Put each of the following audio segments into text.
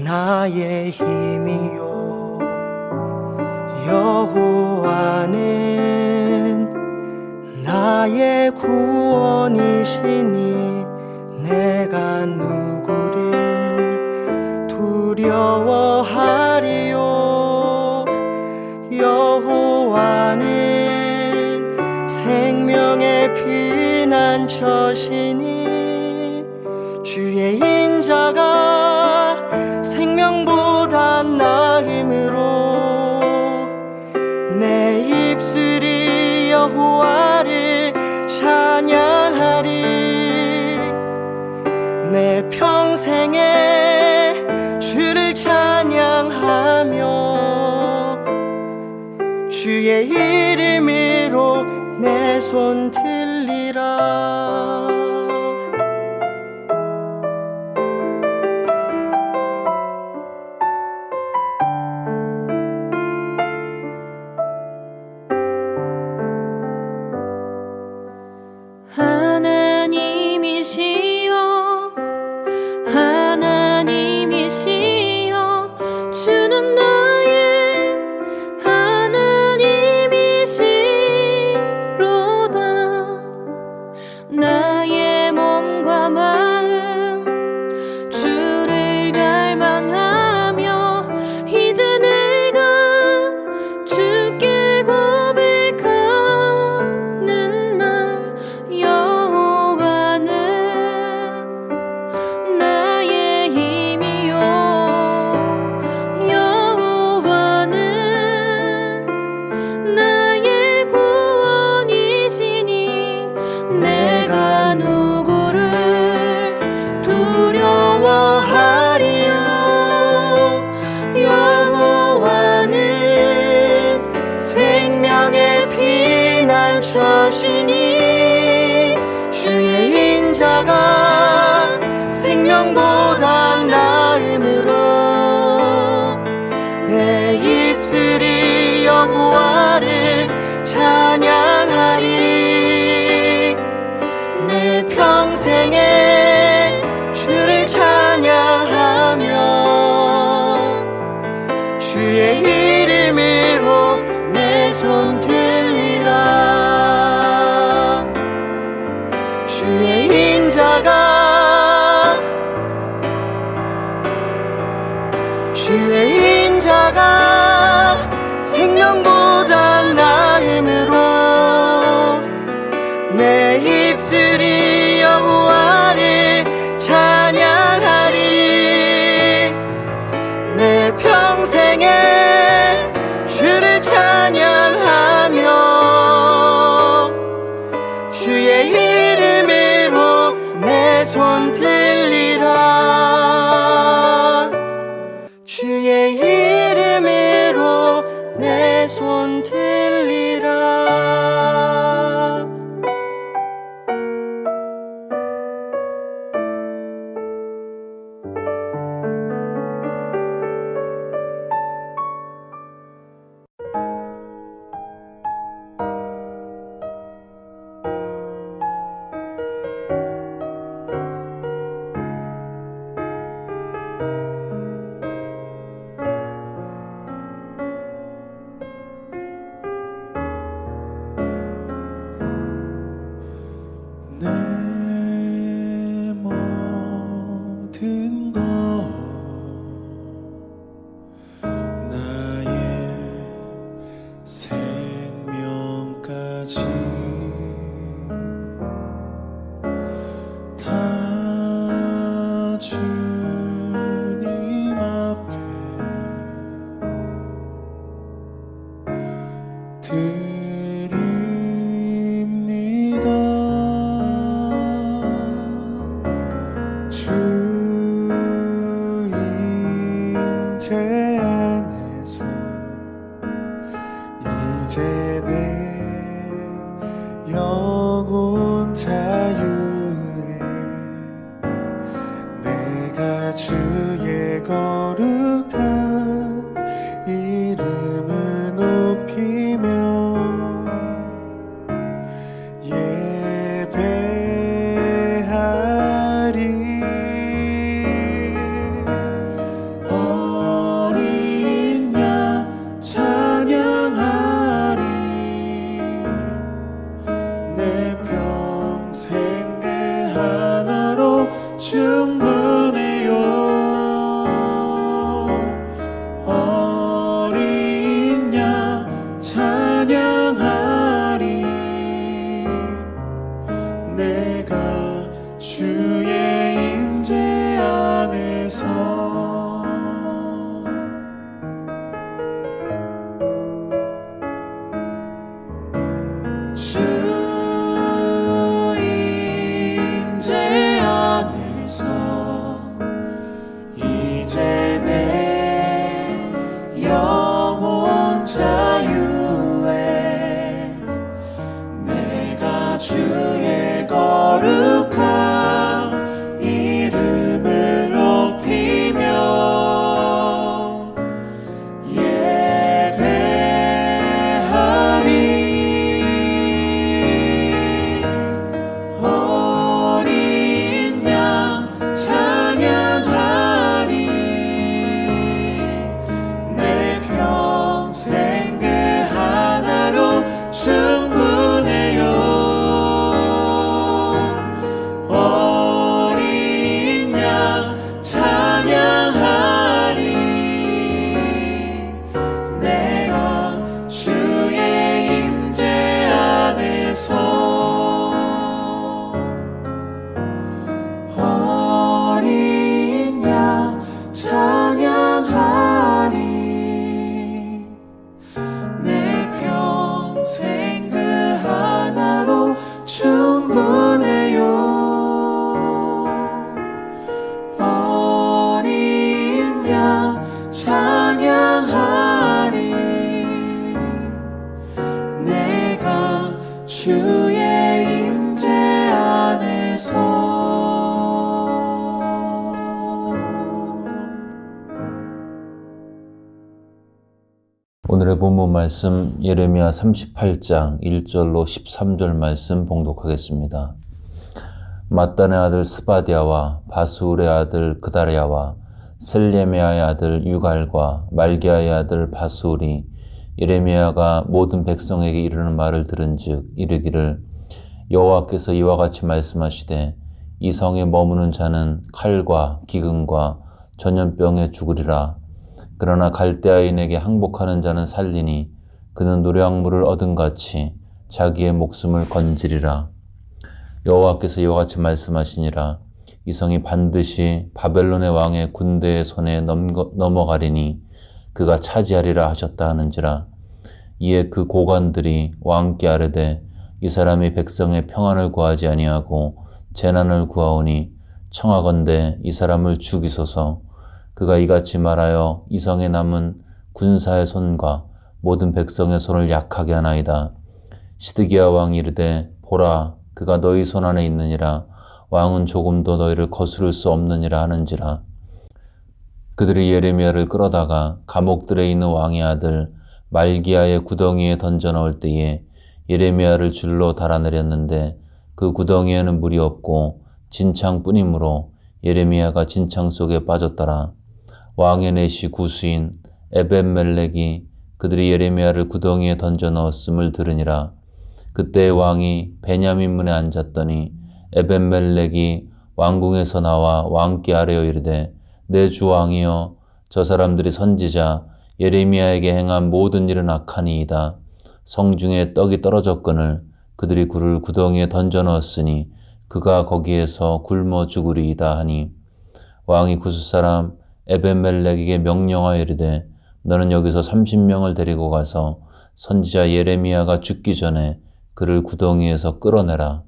나의 힘이요 여호와는 나의 구원이시니 내가 누구를 두려워하리요. 여호와는 생명의 피난처시니 주의 인자가 생명보다 나음으로 내 입술이 여호와를 찬양하리. 내 평생에 주를 찬양하며 주의 이름으로 내 손 들리라. 하나님이시여 하나님이시여 주는 나의 하나님이시로다. 나의 몸과 마음 주를 갈망하며 이제 내가 주께 고백하는 말 여호와는 나의 힘이요 여호와는 나의 구원이시니 내가 누구를 두려워하리요. 여호와는 생명의 피난처시니 주의 인자가 생명보다 나음으로 내 입술이 여호와를 찬양하리. 내 평생에 주를 찬양하며 주의 이름으로 내 손 들리라. 주의 인자가 생명보다 나음으로 내 입술이 여호와를 찬양하리. 내 평생에 주를 찬양하며 주의 이름으로 내 손 들리라. 주의 이름으로 내 손 들리라. 내 모든 것 나의 생명까지 다 주님 앞에 드립니다. 주 임재 안에서 이제 내 영혼 자유에 내가 주의 거룩한 이름을 높이며 예배하리. 오늘의 본문 말씀 예레미야 38장 1절로 13절 말씀 봉독하겠습니다. 맏단의 아들 스바디아와 바수울의 아들 그다랴와 셀레미야의 아들 유갈과 말기야의 아들 바수울이 예레미야가 모든 백성에게 이르는 말을 들은즉 이르기를 여호와께서 이와 같이 말씀하시되 이 성에 머무는 자는 칼과 기근과 전염병에 죽으리라. 그러나 갈대아인에게 항복하는 자는 살리니 그는 노량물을 얻은 같이 자기의 목숨을 건지리라. 여호와께서 이와 같이 말씀하시니라. 이 성이 반드시 바벨론의 왕의 군대의 손에 넘어가리니 그가 차지하리라 하셨다 하는지라. 이에 그 고관들이 왕께 아뢰되 이 사람이 백성의 평안을 구하지 아니하고 재난을 구하오니 청하건대 이 사람을 죽이소서. 그가 이같이 말하여 이 성에 남은 군사의 손과 모든 백성의 손을 약하게 하나이다. 시드기야 왕이 이르되 보라 그가 너희 손 안에 있느니라. 왕은 조금도 너희를 거스를 수 없느니라 하는지라. 그들이 예레미야를 끌어다가 감옥들에 있는 왕의 아들 말기야의 구덩이에 던져 넣을 때에 예레미야를 줄로 달아내렸는데 그 구덩이에는 물이 없고 진창뿐이므로 예레미야가 진창 속에 빠졌더라. 왕의 내시 구수인 에벤멜렉이 그들이 예레미야를 구덩이에 던져 넣었음을 들으니라. 그때 왕이 베냐민 문에 앉았더니 에벤멜렉이 왕궁에서 나와 왕께 아뢰어 이르되 내 주 왕이여 저 사람들이 선지자 예레미야에게 행한 모든 일은 악하니이다. 성중에 떡이 떨어졌거늘 그들이 그를 구덩이에 던져 넣었으니 그가 거기에서 굶어 죽으리이다 하니 왕이 구스사람 에벤멜렉에게 명령하여 이르되 너는 여기서 30명을 데리고 가서 선지자 예레미야가 죽기 전에 그를 구덩이에서 끌어내라.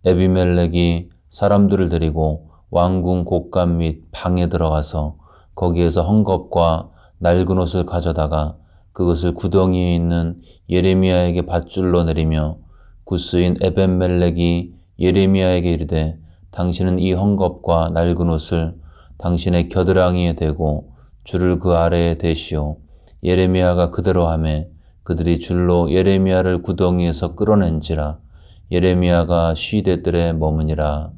에비멜렉이 사람들을 데리고 왕궁 곳간 및 방에 들어가서 거기에서 헝겊과 낡은 옷을 가져다가 그것을 구덩이에 있는 예레미야에게 밧줄로 내리며 구스인 에벤멜렉이 예레미야에게 이르되 당신은 이 헝겊과 낡은 옷을 당신의 겨드랑이에 대고 줄을 그 아래에 대시오. 예레미야가 그대로 하매 그들이 줄로 예레미야를 구덩이에서 끌어낸지라. 예레미야가 쉬대뜰에 머무니라.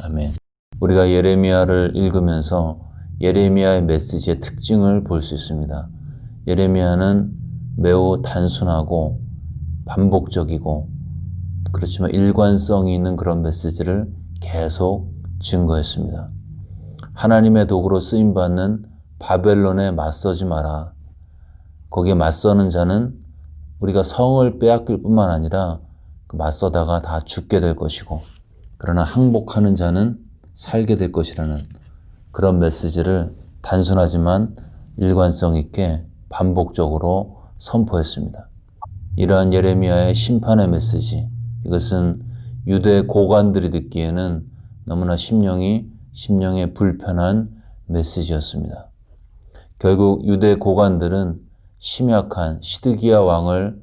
아멘. 우리가 예레미야를 읽으면서 예레미야의 메시지의 특징을 볼 수 있습니다. 예레미야는 매우 단순하고 반복적이고 그렇지만 일관성이 있는 그런 메시지를 계속 증거했습니다. 하나님의 도구로 쓰임받는 바벨론에 맞서지 마라. 거기에 맞서는 자는 우리가 성을 빼앗길 뿐만 아니라 맞서다가 다 죽게 될 것이고 그러나 항복하는 자는 살게 될 것이라는 그런 메시지를 단순하지만 일관성 있게 반복적으로 선포했습니다. 이러한 예레미야의 심판의 메시지, 이것은 유대 고관들이 듣기에는 너무나 심령에 불편한 메시지였습니다. 결국 유대 고관들은 심약한 시드기야 왕을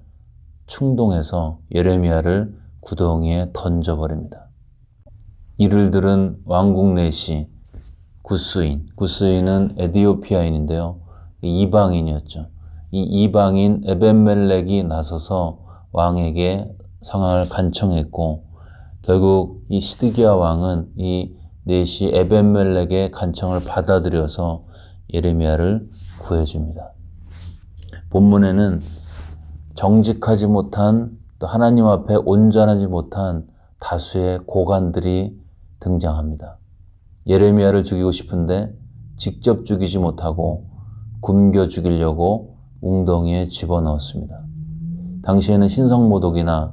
충동해서 예레미야를 구덩이에 던져버립니다. 이를 들은 왕궁 내시 구스인은 에디오피아인인데요. 이방인이었죠. 이 이방인 에벤멜렉이 나서서 왕에게 상황을 간청했고 결국 이 시드기야 왕은 이 내시 에벤멜렉의 간청을 받아들여서 예레미야를 구해줍니다. 본문에는 정직하지 못한 또 하나님 앞에 온전하지 못한 다수의 고관들이 등장합니다. 예레미야를 죽이고 싶은데 직접 죽이지 못하고 굶겨 죽이려고 웅덩이에 집어넣었습니다. 당시에는 신성모독이나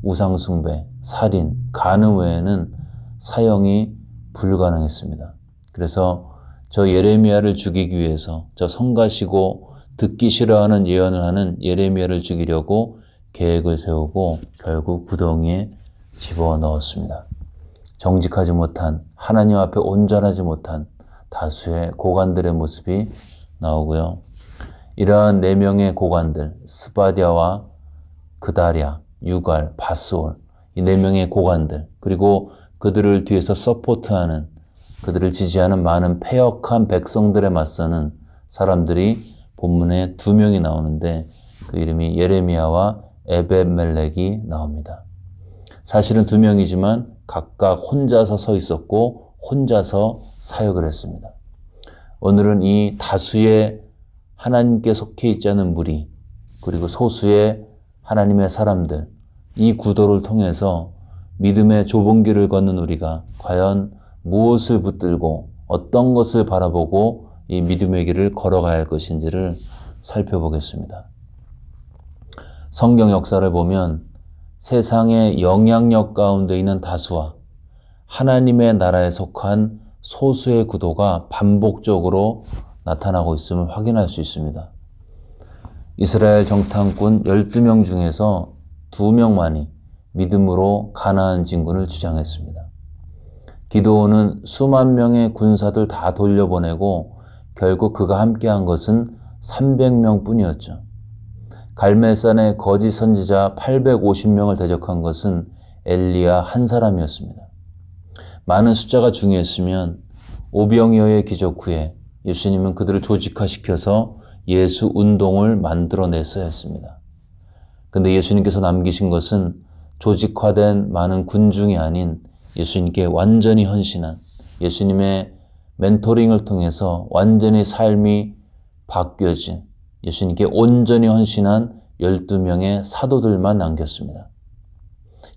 우상숭배, 살인, 간음 외에는 사형이 불가능했습니다. 그래서 저 예레미야를 죽이기 위해서 저 성가시고 듣기 싫어하는 예언을 하는 예레미야를 죽이려고 계획을 세우고 결국 구덩이에 집어넣었습니다. 정직하지 못한, 하나님 앞에 온전하지 못한 다수의 고관들의 모습이 나오고요. 이러한 4명의 고관들, 스바디아와 그다랴, 유갈, 바스올, 이 4명의 고관들, 그리고 그들을 뒤에서 서포트하는, 그들을 지지하는 많은 패역한 백성들에 맞서는 사람들이 본문에 두 명이 나오는데 그 이름이 예레미야와 에벳멜렉이 나옵니다. 사실은 두 명이지만 각각 혼자서 서 있었고 혼자서 사역을 했습니다. 오늘은 이 다수의 하나님께 속해 있지 않은 무리, 그리고 소수의 하나님의 사람들, 이 구도를 통해서 믿음의 좁은 길을 걷는 우리가 과연 무엇을 붙들고 어떤 것을 바라보고 이 믿음의 길을 걸어가야 할 것인지를 살펴보겠습니다. 성경 역사를 보면 세상의 영향력 가운데 있는 다수와 하나님의 나라에 속한 소수의 구도가 반복적으로 나타나고 있음을 확인할 수 있습니다. 이스라엘 정탐꾼 12명 중에서 2명만이 믿음으로 가나안 진군을 주장했습니다. 기드온은 수만 명의 군사들 다 돌려보내고 결국 그가 함께한 것은 300명 뿐이었죠. 갈멜산의 거짓 선지자 850명을 대적한 것은 엘리야 한 사람이었습니다. 많은 숫자가 중요했으면 오병이어의 기적 후에 예수님은 그들을 조직화시켜서 예수 운동을 만들어냈어야 했습니다. 근데 예수님께서 남기신 것은 조직화된 많은 군중이 아닌 예수님께 완전히 헌신한, 예수님의 멘토링을 통해서 완전히 삶이 바뀌어진, 예수님께 온전히 헌신한 12명의 사도들만 남겼습니다.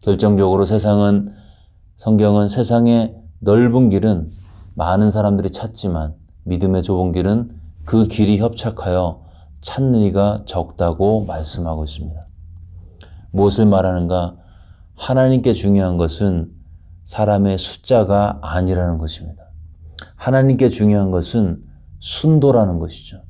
결정적으로 성경은 세상의 넓은 길은 많은 사람들이 찾지만 믿음의 좁은 길은 그 길이 협착하여 찾는 이가 적다고 말씀하고 있습니다. 무엇을 말하는가? 하나님께 중요한 것은 사람의 숫자가 아니라는 것입니다. 하나님께 중요한 것은 순도라는 것이죠.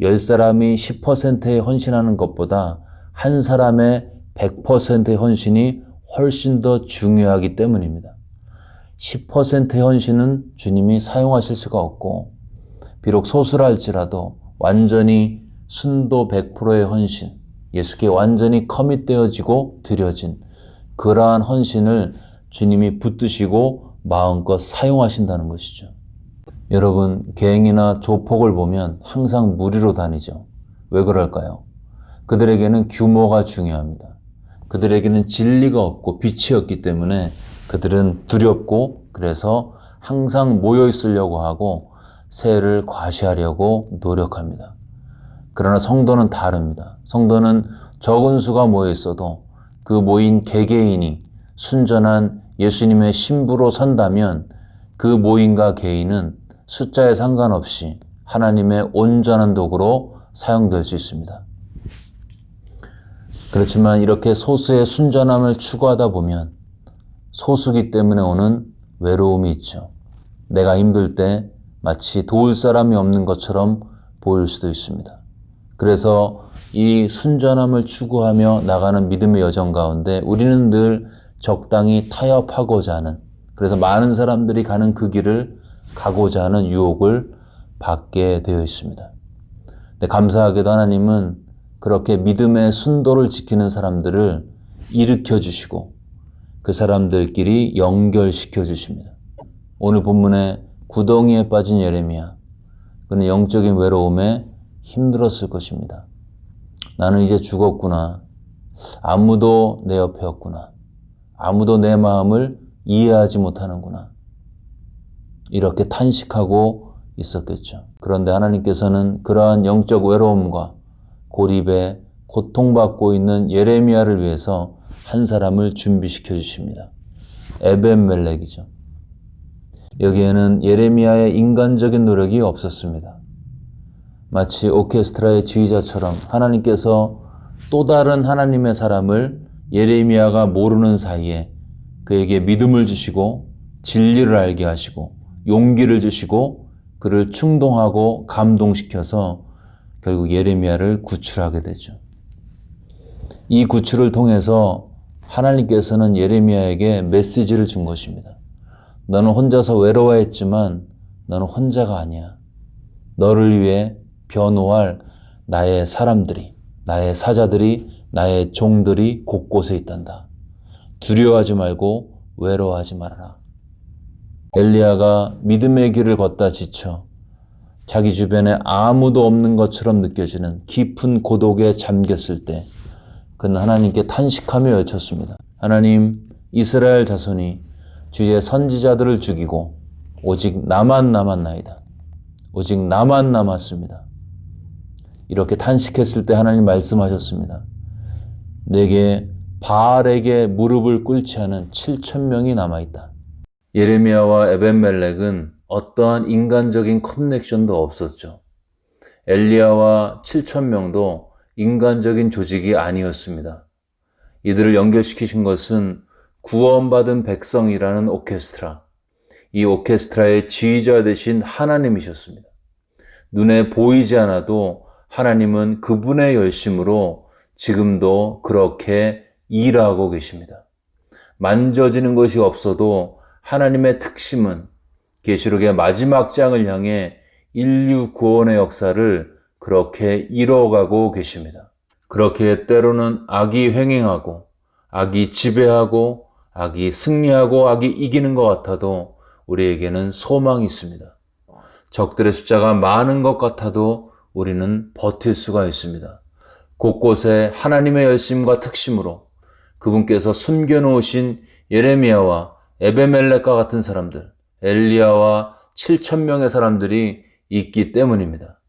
10사람이 10%에 헌신하는 것보다 한 사람의 100%의 헌신이 훨씬 더 중요하기 때문입니다. 10%의 헌신은 주님이 사용하실 수가 없고, 비록 소수라 할지라도 완전히 순도 100%의 헌신, 예수께 완전히 커밋되어지고 드려진 그러한 헌신을 주님이 붙드시고 마음껏 사용하신다는 것이죠. 여러분, 갱이나 조폭을 보면 항상 무리로 다니죠. 왜 그럴까요? 그들에게는 규모가 중요합니다. 그들에게는 진리가 없고 빛이 없기 때문에 그들은 두렵고, 그래서 항상 모여 있으려고 하고 세를 과시하려고 노력합니다. 그러나 성도는 다릅니다. 성도는 적은 수가 모여 있어도 그 모인 개개인이 순전한 예수님의 신부로 선다면 그 모임과 개인은 숫자에 상관없이 하나님의 온전한 도구로 사용될 수 있습니다. 그렇지만 이렇게 소수의 순전함을 추구하다 보면 소수기 때문에 오는 외로움이 있죠. 내가 힘들 때 마치 도울 사람이 없는 것처럼 보일 수도 있습니다. 그래서 이 순전함을 추구하며 나가는 믿음의 여정 가운데 우리는 늘 적당히 타협하고자 하는, 그래서 많은 사람들이 가는 그 길을 가고자 하는 유혹을 받게 되어 있습니다. 근데 감사하게도 하나님은 그렇게 믿음의 순도를 지키는 사람들을 일으켜 주시고 그 사람들끼리 연결시켜 주십니다. 오늘 본문에 구덩이에 빠진 예레미야, 그는 영적인 외로움에 힘들었을 것입니다. 나는 이제 죽었구나. 아무도 내 옆에 없구나. 아무도 내 마음을 이해하지 못하는구나. 이렇게 탄식하고 있었겠죠. 그런데 하나님께서는 그러한 영적 외로움과 고립에 고통받고 있는 예레미야를 위해서 한 사람을 준비시켜 주십니다. 에벳멜렉이죠. 여기에는 예레미야의 인간적인 노력이 없었습니다. 마치 오케스트라의 지휘자처럼 하나님께서 또 다른 하나님의 사람을 예레미야가 모르는 사이에 그에게 믿음을 주시고 진리를 알게 하시고 용기를 주시고 그를 충동하고 감동시켜서 결국 예레미야를 구출하게 되죠. 이 구출을 통해서 하나님께서는 예레미야에게 메시지를 준 것입니다. 너는 혼자서 외로워했지만 너는 혼자가 아니야. 너를 위해 변호할 나의 사람들이, 나의 사자들이, 나의 종들이 곳곳에 있단다. 두려워하지 말고 외로워하지 말아라. 엘리야가 믿음의 길을 걷다 지쳐 자기 주변에 아무도 없는 것처럼 느껴지는 깊은 고독에 잠겼을 때 그는 하나님께 탄식하며 외쳤습니다. 하나님, 이스라엘 자손이 주의 선지자들을 죽이고 오직 나만 남았나이다. 오직 나만 남았습니다. 이렇게 탄식했을 때 하나님 말씀하셨습니다. 내게 바알에게 무릎을 꿇지 않은 7,000명이 남아있다. 예레미야와 에벤멜렉은 어떠한 인간적인 커넥션도 없었죠. 엘리야와 7,000명도 인간적인 조직이 아니었습니다. 이들을 연결시키신 것은 구원받은 백성이라는 오케스트라, 이 오케스트라의 지휘자 되신 하나님이셨습니다. 눈에 보이지 않아도 하나님은 그분의 열심으로 지금도 그렇게 일하고 계십니다. 만져지는 것이 없어도 하나님의 특심은 계시록의 마지막 장을 향해 인류 구원의 역사를 그렇게 이뤄가고 계십니다. 그렇게 때로는 악이 횡행하고 악이 지배하고 악이 승리하고 악이 이기는 것 같아도 우리에게는 소망이 있습니다. 적들의 숫자가 많은 것 같아도 우리는 버틸 수가 있습니다. 곳곳에 하나님의 열심과 특심으로 그분께서 숨겨놓으신 예레미야와 에베멜렉과 같은 사람들, 엘리야와 7,000명의 사람들이 있기 때문입니다.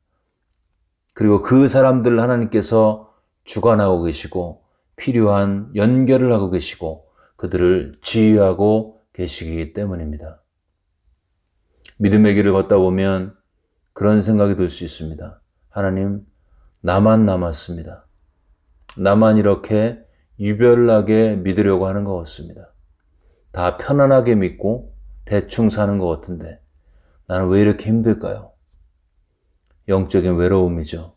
그리고 그 사람들을 하나님께서 주관하고 계시고 필요한 연결을 하고 계시고 그들을 지휘하고 계시기 때문입니다. 믿음의 길을 걷다 보면 그런 생각이 들 수 있습니다. 하나님, 나만 남았습니다. 나만 이렇게 유별나게 믿으려고 하는 것 같습니다. 다 편안하게 믿고 대충 사는 것 같은데 나는 왜 이렇게 힘들까요? 영적인 외로움이죠.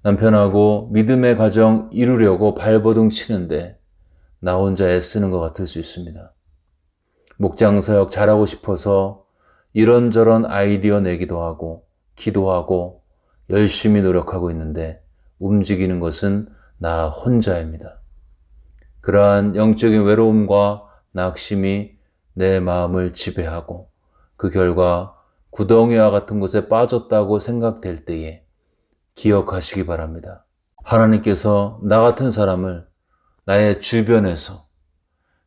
남편하고 믿음의 가정 이루려고 발버둥 치는데 나 혼자 애쓰는 것 같을 수 있습니다. 목장사역 잘하고 싶어서 이런저런 아이디어 내기도 하고 기도하고 열심히 노력하고 있는데 움직이는 것은 나 혼자입니다. 그러한 영적인 외로움과 낙심이 내 마음을 지배하고 그 결과 구덩이와 같은 곳에 빠졌다고 생각될 때에 기억하시기 바랍니다. 하나님께서 나 같은 사람을 나의 주변에서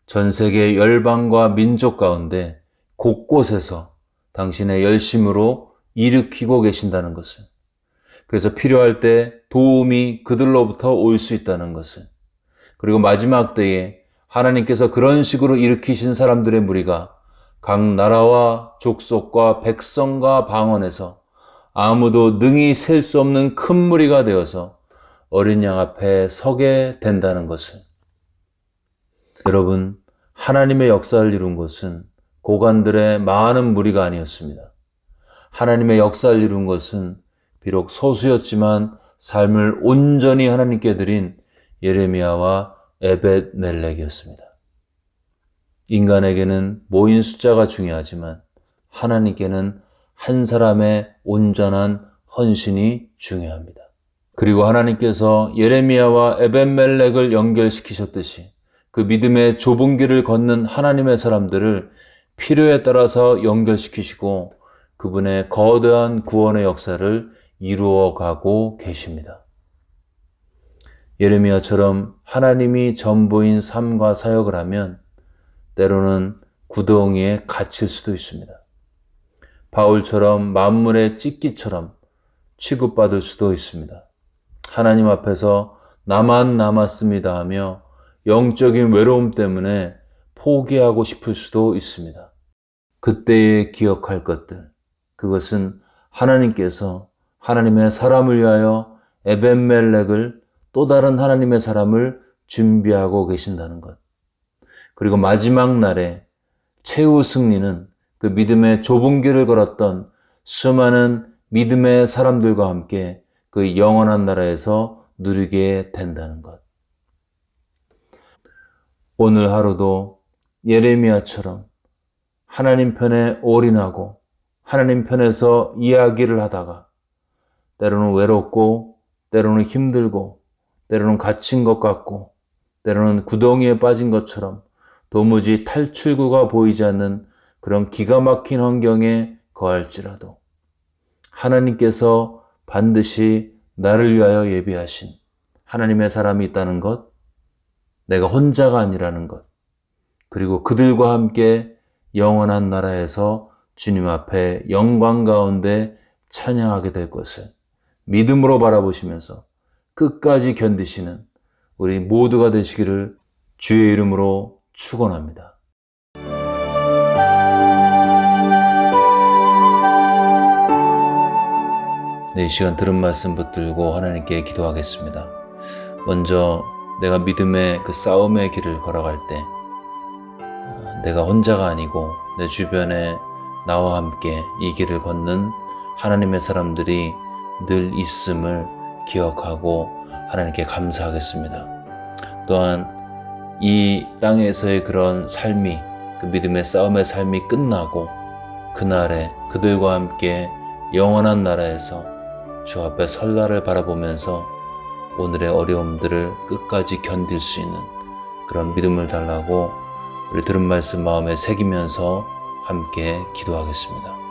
전 세계 열방과 민족 가운데 곳곳에서 당신의 열심으로 일으키고 계신다는 것을, 그래서 필요할 때 도움이 그들로부터 올 수 있다는 것을, 그리고 마지막 때에 하나님께서 그런 식으로 일으키신 사람들의 무리가 각 나라와 족속과 백성과 방언에서 아무도 능히 셀 수 없는 큰 무리가 되어서 어린 양 앞에 서게 된다는 것을. 여러분, 하나님의 역사를 이룬 것은 고관들의 많은 무리가 아니었습니다. 하나님의 역사를 이룬 것은 비록 소수였지만 삶을 온전히 하나님께 드린 예레미야와 에벳멜렉이었습니다. 인간에게는 모인 숫자가 중요하지만 하나님께는 한 사람의 온전한 헌신이 중요합니다. 그리고 하나님께서 예레미야와 에벳멜렉을 연결시키셨듯이 그 믿음의 좁은 길을 걷는 하나님의 사람들을 필요에 따라서 연결시키시고 그분의 거대한 구원의 역사를 이루어가고 계십니다. 예레미야처럼 하나님이 전부인 삶과 사역을 하면 때로는 구덩이에 갇힐 수도 있습니다. 바울처럼 만물의 찢기처럼 취급받을 수도 있습니다. 하나님 앞에서 나만 남았습니다 하며 영적인 외로움 때문에 포기하고 싶을 수도 있습니다. 그때에 기억할 것들, 그것은 하나님께서 하나님의 사람을 위하여 에벤멜렉을 또 다른 하나님의 사람을 준비하고 계신다는 것. 그리고 마지막 날에 최후 승리는 그 믿음의 좁은 길을 걸었던 수많은 믿음의 사람들과 함께 그 영원한 나라에서 누리게 된다는 것. 오늘 하루도 예레미야처럼 하나님 편에 올인하고 하나님 편에서 이야기를 하다가 때로는 외롭고 때로는 힘들고 때로는 갇힌 것 같고 때로는 구덩이에 빠진 것처럼 도무지 탈출구가 보이지 않는 그런 기가 막힌 환경에 거할지라도 하나님께서 반드시 나를 위하여 예비하신 하나님의 사람이 있다는 것, 내가 혼자가 아니라는 것, 그리고 그들과 함께 영원한 나라에서 주님 앞에 영광 가운데 찬양하게 될 것을 믿음으로 바라보시면서 끝까지 견디시는 우리 모두가 되시기를 주의 이름으로 축원합니다. 네, 이 시간 들은 말씀 붙들고 하나님께 기도하겠습니다. 먼저 내가 믿음의 그 싸움의 길을 걸어갈 때 내가 혼자가 아니고 내 주변에 나와 함께 이 길을 걷는 하나님의 사람들이 늘 있음을 기억하고 하나님께 감사하겠습니다. 또한 이 땅에서의 그런 삶이, 그 믿음의 싸움의 삶이 끝나고 그날에 그들과 함께 영원한 나라에서 주 앞에 설 날을 바라보면서 오늘의 어려움들을 끝까지 견딜 수 있는 그런 믿음을 달라고 우리 들은 말씀 마음에 새기면서 함께 기도하겠습니다.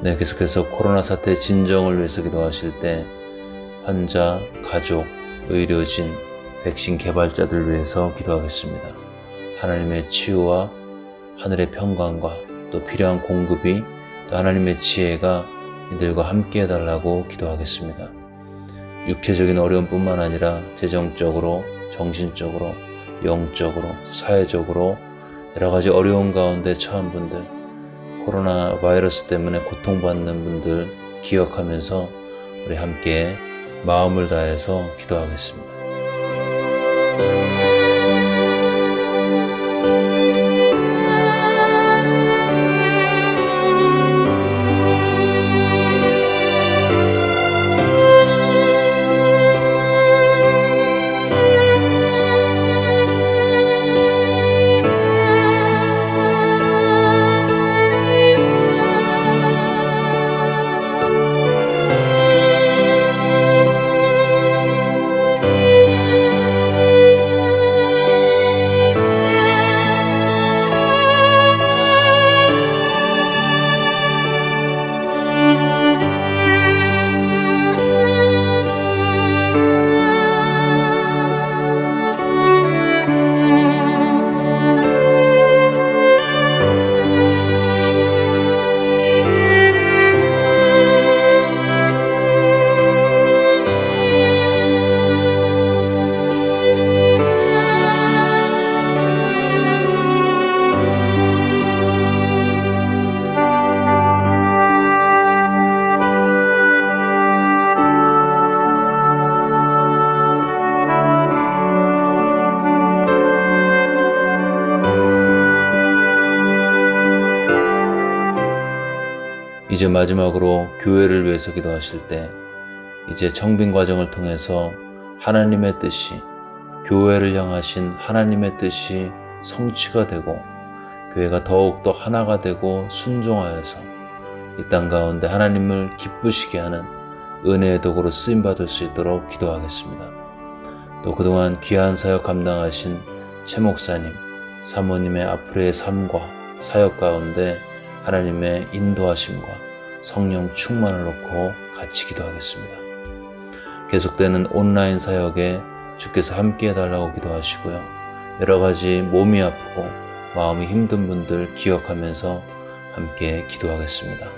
네, 계속해서 코로나 사태 진정을 위해서 기도하실 때 환자, 가족, 의료진, 백신 개발자들 위해서 기도하겠습니다. 하나님의 치유와 하늘의 평강과 또 필요한 공급이 또 하나님의 지혜가 이들과 함께 해달라고 기도하겠습니다. 육체적인 어려움뿐만 아니라 재정적으로, 정신적으로, 영적으로, 사회적으로 여러 가지 어려운 가운데 처한 분들, 코로나 바이러스 때문에 고통받는 분들 기억하면서 우리 함께 마음을 다해서 기도하겠습니다. 이제 마지막으로 교회를 위해서 기도하실 때 이제 청빙 과정을 통해서 하나님의 뜻이, 교회를 향하신 하나님의 뜻이 성취가 되고 교회가 더욱더 하나가 되고 순종하여서 이 땅 가운데 하나님을 기쁘시게 하는 은혜의 도구로 쓰임받을 수 있도록 기도하겠습니다. 또 그동안 귀한 사역 감당하신 최 목사님, 사모님의 앞으로의 삶과 사역 가운데 하나님의 인도하심과 성령 충만을 놓고 같이 기도하겠습니다. 계속되는 온라인 사역에 주께서 함께 해달라고 기도하시고요. 여러 가지 몸이 아프고 마음이 힘든 분들 기억하면서 함께 기도하겠습니다.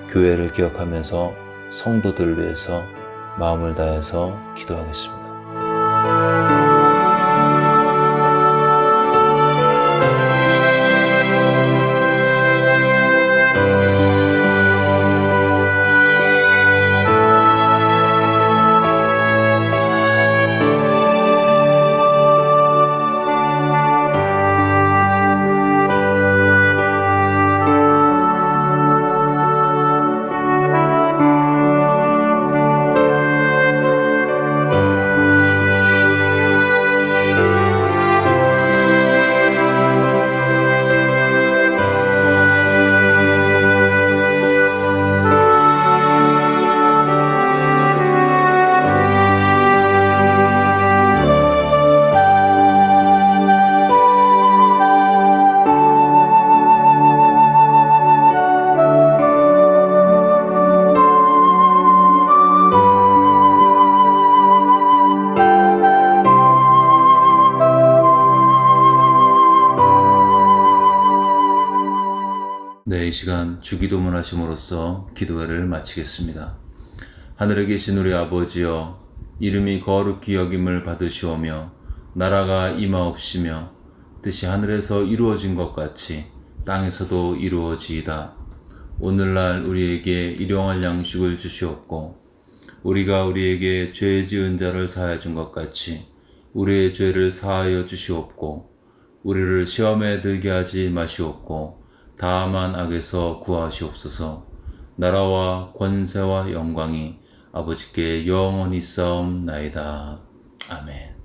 교회를 기억하면서 성도들을 위해서 마음을 다해서 기도하겠습니다. 네, 이 시간 주기도문 하심으로써 기도회를 마치겠습니다. 하늘에 계신 우리 아버지여, 이름이 거룩히 여김을 받으시오며 나라가 임하옵시며 뜻이 하늘에서 이루어진 것 같이 땅에서도 이루어지이다. 오늘날 우리에게 일용할 양식을 주시옵고 우리가 우리에게 죄 지은 자를 사하여 준 것 같이 우리의 죄를 사하여 주시옵고 우리를 시험에 들게 하지 마시옵고 다만 악에서 구하시옵소서. 나라와 권세와 영광이 아버지께 영원히 싸움나이다. 아멘.